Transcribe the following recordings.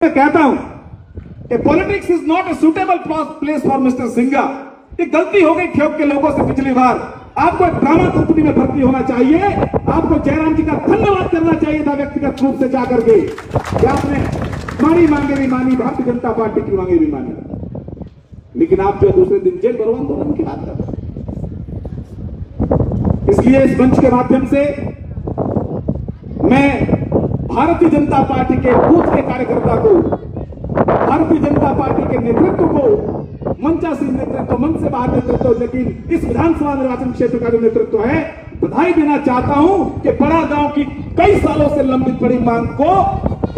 मैं कहता हूं कि politics is not a suitable place for mister Singha. ये गलती हो गई ठेक के लोगों से पिछली बार। आपको एक ड्रामा कंपनी में भर्ती होना चाहिए। आपको जयराम जी का धन्यवाद करना चाहिए था व्यक्तिगत रूप से जाकर के कि आपने मानी मांगे भी मानी, भारतीय जनता पार्टी की मांगे भी मानी, लेकिन आप जो दूसरे दिन जेल भरो आंदोलन की बात करते। इसलिए इस मंच के माध्यम से मैं भारतीय जनता पार्टी के बूथ के कार्यकर्ता को, भारतीय जनता पार्टी के नेतृत्व को, मंचासीन नेतृत्व, मंच से बाहर नेतृत्व, लेकिन इस विधानसभा निर्वाचन क्षेत्र का जो नेतृत्व है, बधाई देना चाहता हूं कि बड़ा गांव की कई सालों से लंबित पड़ी मांग को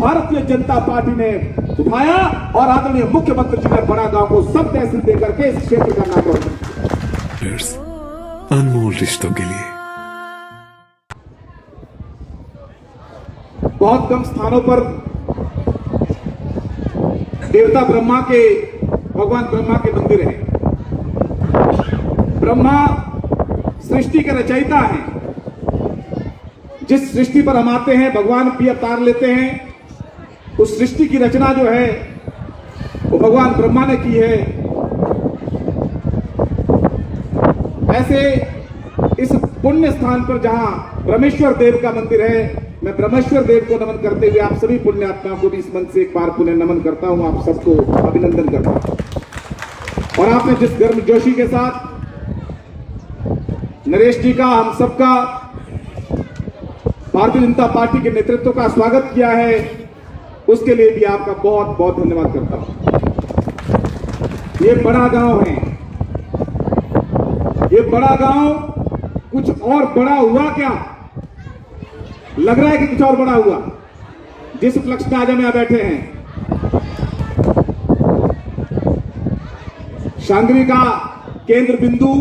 भारतीय जनता पार्टी ने उठाया और आदरणीय मुख्यमंत्री जी ने बड़ा गांव को सब तहसील देकर के इस क्षेत्र का नाम रोशन। अनमोल रिश्तों के लिए बहुत कम स्थानों पर देवता ब्रह्मा के, भगवान ब्रह्मा के मंदिर हैं। ब्रह्मा सृष्टि के रचयिता हैं। जिस सृष्टि पर हम आते हैं, भगवान भी अवतार लेते हैं। उस सृष्टि की रचना जो है वो भगवान ब्रह्मा ने की है। ऐसे इस पुण्य स्थान पर जहां ब्रह्मेश्वर देव का मंदिर है, मैं ब्रह्मेश्वर देव को नमन करते हुए आप सभी पुण्य आत्माओं को भी इस मंच से एक बार पुनः नमन करता हूं। आप सबको अभिनंदन करता हूं। और आपने जिस गर्मजोशी के साथ नरेश जी का, हम सबका, भारतीय जनता पार्टी के नेतृत्व का स्वागत किया है, उसके लिए भी आपका बहुत बहुत धन्यवाद करता हूं। ये बड़ा गांव है। ये बड़ा गांव कुछ और बड़ा हुआ क्या? लग रहा है कि कुछ और बड़ा हुआ। जिस उपलक्ष्य में आज हम यहां बैठे हैं, सांगरी का केंद्र बिंदु,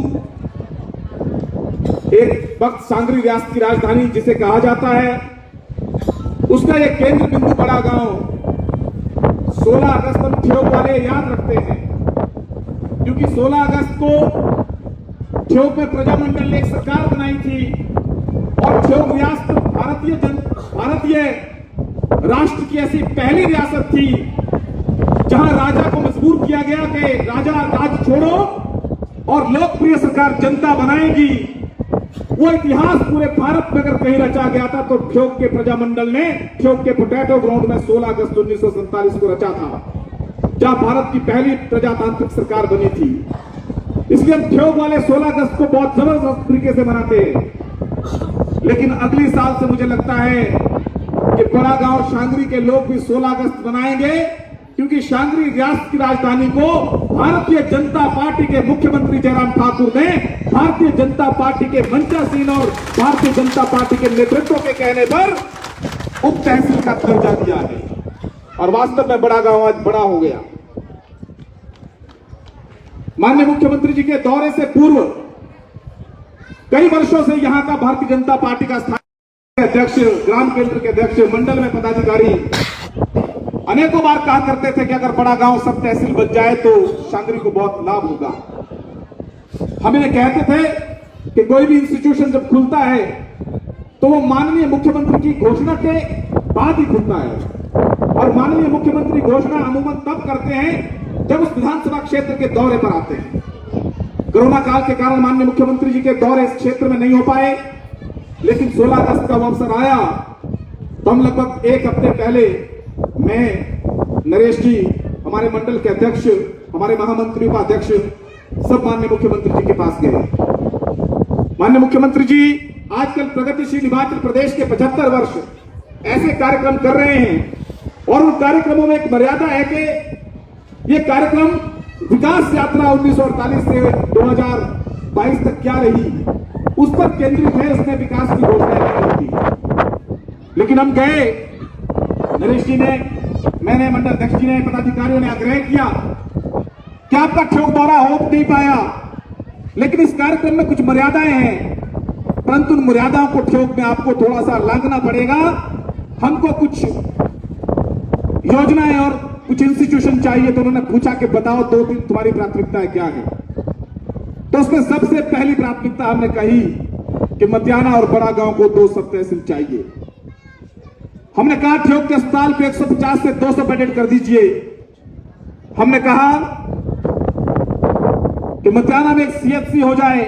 एक वक्त सांगरी रियासत की राजधानी जिसे कहा जाता है, उसका एक केंद्र बिंदु बड़ा गांव 16 अगस्त हम ठेक वाले याद रखते हैं, क्योंकि 16 अगस्त को ठेक में प्रजामंडल ने एक सरकार बनाई थी और ठेक रियासत भारतीय राष्ट्र की ऐसी पहली रियासत थी जहां राजा को मजबूर किया गया कि राजा राज छोड़ो और लोकप्रिय सरकार जनता बनाएगी। वो इतिहास पूरे भारत में अगर कहीं रचा गया था तो ठेक के प्रजामंडल ने ठेक के पोटैटो ग्राउंड में 16 अगस्त 1947 को रचा था, जहां भारत की पहली प्रजातांत्रिक सरकार बनी थी। इसलिए हम ठेक वाले 16 अगस्त को बहुत जबरदस्त तरीके से मनाते हैं। लेकिन अगली साल से मुझे लगता है कि बड़ा गांव शांगरी के लोग भी 16 अगस्त मनाएंगे, क्योंकि शांगरी रियासत की राजधानी को भारतीय जनता पार्टी के मुख्यमंत्री जयराम ठाकुर ने भारतीय जनता पार्टी के मंचासीन और भारतीय जनता पार्टी के नेतृत्व के कहने पर उप तहसील का दर्जा दिया है और वास्तव में बड़ा गांव आज बड़ा हो गया। माननीय मुख्यमंत्री जी के दौरे से पूर्व कई वर्षों से यहां का भारतीय जनता पार्टी का स्थानीय अध्यक्ष, ग्राम केंद्र के अध्यक्ष, मंडल में पदाधिकारी अनेकों बार कहा करते थे कि अगर बड़ा गांव सब तहसील बन जाए तो शांगरी को बहुत लाभ होगा। हम इन्हें कहते थे कि कोई भी इंस्टीट्यूशन जब खुलता है तो वो माननीय मुख्यमंत्री की घोषणा के बाद ही खुलता है, और माननीय मुख्यमंत्री घोषणा अमूमन तब करते हैं जब उस विधानसभा क्षेत्र के दौरे पर आते हैं। कोरोना काल के कारण माननीय मुख्यमंत्री जी के दौरे इस क्षेत्र में नहीं हो पाए, लेकिन 16 अगस्त का अवसर आया तो हम लगभग एक हफ्ते पहले मैं, नरेश जी, हमारे मंडल के अध्यक्ष, हमारे महामंत्री उपाध्यक्ष, सब माननीय मुख्यमंत्री जी के पास गए। माननीय मुख्यमंत्री जी आजकल प्रगतिशील हिमाचल प्रदेश के 75 वर्ष ऐसे कार्यक्रम कर रहे हैं, और उन कार्यक्रमों में एक मर्यादा है कि ये कार्यक्रम विकास यात्रा 1948 से 2022 तक क्या रही उस पर केंद्रित है, उसमें विकास की घोषणा नहीं होती। लेकिन हम गए, नरेश जी ने, मैंने, मंडल अध्यक्ष जी ने, पदाधिकारियों ने आग्रह किया कि आपका ठेक दौरा हो नहीं पाया, लेकिन इस कार्यक्रम में कुछ मर्यादाएं हैं, परंतु उन मर्यादाओं को ठेक में आपको थोड़ा सा लांघना पड़ेगा। हमको कुछ योजनाएं और कुछ इंस्टीट्यूशन चाहिए। तो उन्होंने पूछा कि बताओ 2-3 तुम्हारी प्राथमिकताएं क्या है। तो उसमें सबसे पहली प्राथमिकता हमने कही कि मतियाना और बड़ा गांव को 2 सब तहसील चाहिए। हमने कहा ठियोग के अस्पताल को 150 से 200 बेडेड कर दीजिए। हमने कहा कि मतियाना में एक सीएचसी हो जाए।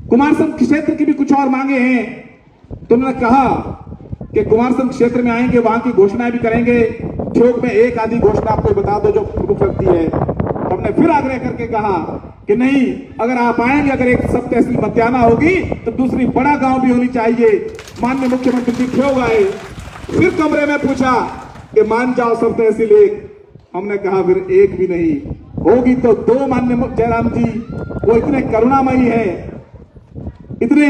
कुमारसंद क्षेत्र की भी कुछ और मांगे हैं, तो उन्होंने कहा कि कुमारसंद क्षेत्र में आएंगे, वहां की घोषणाएं भी करेंगे। ठियोग में एक आधी घोषणा आपको बता दो जो प्रमुख लगती है। तो हमने फिर आग्रह करके कहा कि नहीं, अगर आप आएंगे, अगर एक सब तहसील मतियाना होगी तो दूसरी बड़ा गांव भी होनी चाहिए। माननीय मुख्यमंत्री जी ठियोग आए, फिर कमरे में पूछा कि मान जाओ सब तहसील एक। हमने कहा फिर एक भी नहीं होगी तो दो। माननीय जयराम जी वो इतने करुणामयी है, इतने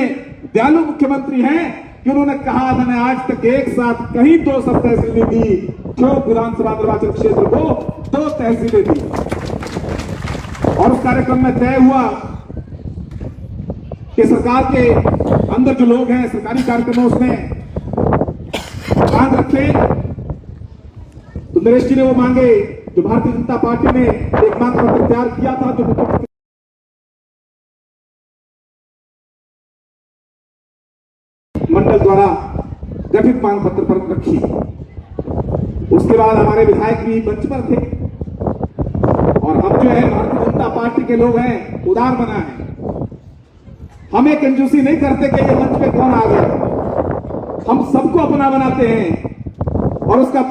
दयालु मुख्यमंत्री हैं कि उन्होंने कहा मैंने आज तक एक साथ कहीं 2 सब तहसीलें दी। ठियोग विधानसभा निर्वाचन क्षेत्र को 2 तहसीलें दी। और उस कार्यक्रम में तय हुआ कि सरकार के अंदर जो लोग हैं सरकारी कार्यक्रमों उसमें मांग रखे, तो नरेश जी ने वो मांगे जो भारतीय जनता पार्टी ने एक मांग पत्र तैयार किया था, जो मुख्यमंत्री मंडल द्वारा गठित मांग पत्र पर रखी। उसके बाद हमारे विधायक भी मंच पर थे, और हम जो है भारतीय जनता पार्टी के लोग हैं, उदार बना है, हमें कंजूसी नहीं करते कि ये मंच पे कौन आ गया। हम सबको अपना बनाते हैं, और उसका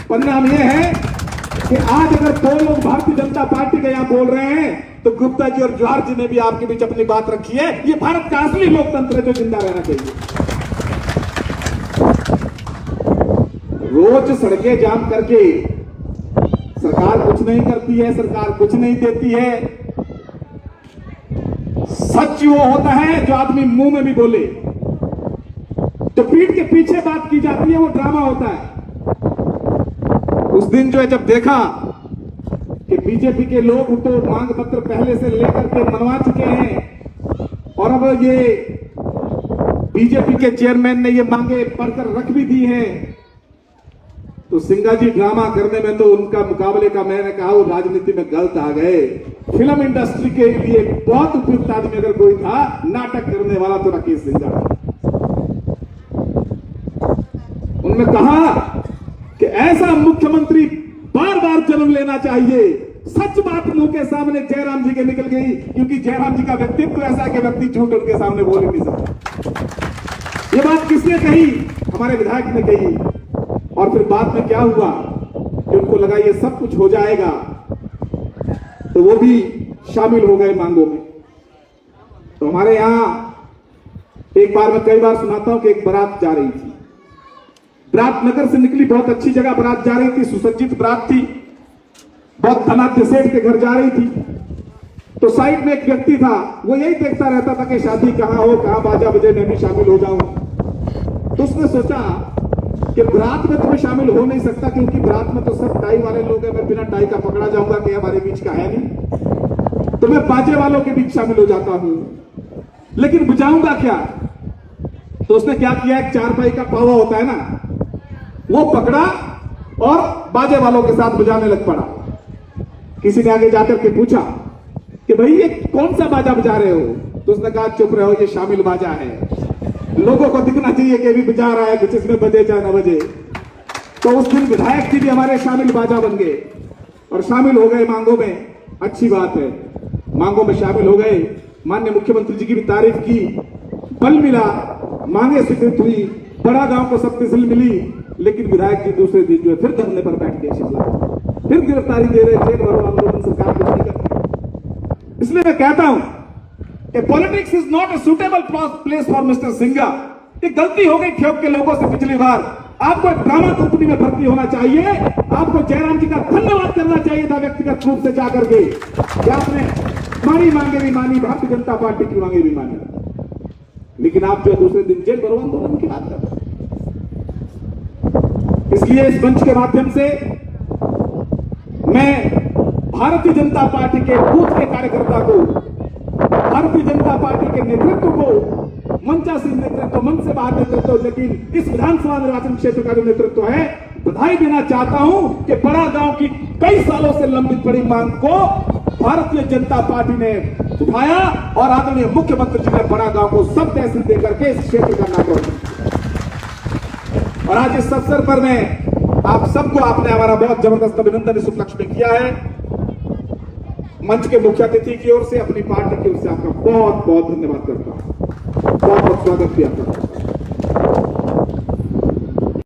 परिणाम यह है कि आज अगर 2 लोग भारतीय जनता पार्टी के यहां बोल रहे हैं तो गुप्ता जी और जवाहर जी ने भी आपके बीच अपनी बात रखी है। ये भारत का असली लोकतंत्र है जो जिंदा रहना चाहिए। रोज सड़कें जाम करके सरकार कुछ नहीं करती है, सरकार कुछ नहीं देती है। सच वो होता है जो आदमी मुंह में भी बोले, जो पीठ के पीछे बात की जाती है वो ड्रामा होता है। उस दिन जो है जब देखा कि बीजेपी के लोग तो मांग पत्र पहले से लेकर के मनवा चुके हैं, और अब ये बीजेपी के चेयरमैन ने ये मांगे पढ़कर रख भी दी हैं, तो सिंघा जी ड्रामा करने में तो उनका मुकाबले का, मैंने कहा वो राजनीति में गलत आ गए। फिल्म इंडस्ट्री के लिए बहुत उपयुक्त आदमी अगर कोई था नाटक करने वाला तो राकेश सिंघा। उन्होंने कहा कि ऐसा मुख्यमंत्री बार बार जन्म लेना चाहिए। सच बात मुंह के सामने जयराम जी के निकल गई, क्योंकि जयराम जी का व्यक्तित्व ऐसा कि व्यक्ति झूठ उनके सामने बोल ही नहीं सकता। ये बात किसने कही? हमारे विधायक ने कही। और फिर बाद में क्या हुआ कि उनको लगा ये सब कुछ हो जाएगा, तो वो भी शामिल हो गए मांगों में। तो हमारे यहां एक बार, मैं कई बार सुनाता हूं कि एक बारात जा रही थी, बारात नगर से निकली, बहुत अच्छी जगह बारात जा रही थी, सुसज्जित बारात थी, बहुत धनाढ्य सेठ के घर जा रही थी। तो साइड में एक व्यक्ति था, वो यही देखता रहता था कि शादी कहां हो, कहां बाजा बजे, मैं भी शामिल हो जाऊं। तो उसने सोचा कि बारात में तो मैं शामिल हो नहीं सकता, क्योंकि बारात में तो सब टाई वाले लोग हैं, मैं बिना टाई का पकड़ा जाऊंगा कि हमारे बीच का है नहीं। तो मैं बाजे वालों के बीच शामिल हो जाता हूं, लेकिन बजाऊंगा क्या? तो उसने क्या किया, एक 4 पाई का पावा होता है ना, वो पकड़ा और बाजे वालों के साथ बजाने लग पड़ा। किसी ने आगे जाकर के पूछा कि भाई ये कौन सा बाजा बजा रहे हो? तो उसने कहा चुप रहो, ये शामिल बाजा है, लोगों को दिखना चाहिए कि भी बजा रहा है, कुछ इसमें बजे चाहे न बजे। तो उस दिन विधायक जी भी हमारे शामिल बाजा बन गए और शामिल हो गए मांगों में। अच्छी बात है, मांगों में शामिल हो गए, माननीय मुख्यमंत्री जी की भी तारीफ की, बल मिला, मांगे स्वीकृत हुई, बड़ा गांव को सब तहसील मिली। लेकिन विधायक जी दूसरे दिन जो है फिर धरने पर बैठ गए शिमला, फिर गिरफ्तारी दे रहे, जेल भरो आंदोलन, सरकार कुछ नहीं करती। इसलिए मैं कहता हूं कि politics is not a suitable place for mister Singha. ये गलती हो गई ठियोग के लोगों से पिछली बार। आपको एक ड्रामा कंपनी में भर्ती होना चाहिए, आपको जयराम जी का धन्यवाद करना चाहिए था व्यक्तिगत रूप से जाकर के, कि आपने हमारी मांगे भी मानी, भारतीय जनता पार्टी की मांगे भी मानी। लेकिन आप जो दूसरे दिन जेल भरो आंदोलन की बात कर रहे हैं। इसलिए इस मंच के माध्यम से मैं भारतीय जनता पार्टी के बूथ के कार्यकर्ता को, भारतीय जनता पार्टी के नेतृत्व को, मंचासीन नेतृत्व, मंच से बाहर नेतृत्व, लेकिन इस विधानसभा निर्वाचन क्षेत्र का जो नेतृत्व है, बधाई देना चाहता हूं कि बड़ा गांव की कई सालों से लंबित पड़ी मांग को भारतीय जनता पार्टी ने उठाया और आदरणीय मुख्यमंत्री जी ने बड़ा गांव को सब तहसील देकर के इस क्षेत्र का नाम रोशन। और आज इस अवसर पर मैं आप सबको आपने हमारा बहुत जबरदस्त अभिनंदन इस उपलक्ष्य में किया है। मंच के मुख्य अतिथि की ओर से, अपनी पार्टी की ओर से आपका बहुत बहुत धन्यवाद करता हूं। बहुत बहुत स्वागत किया आपका।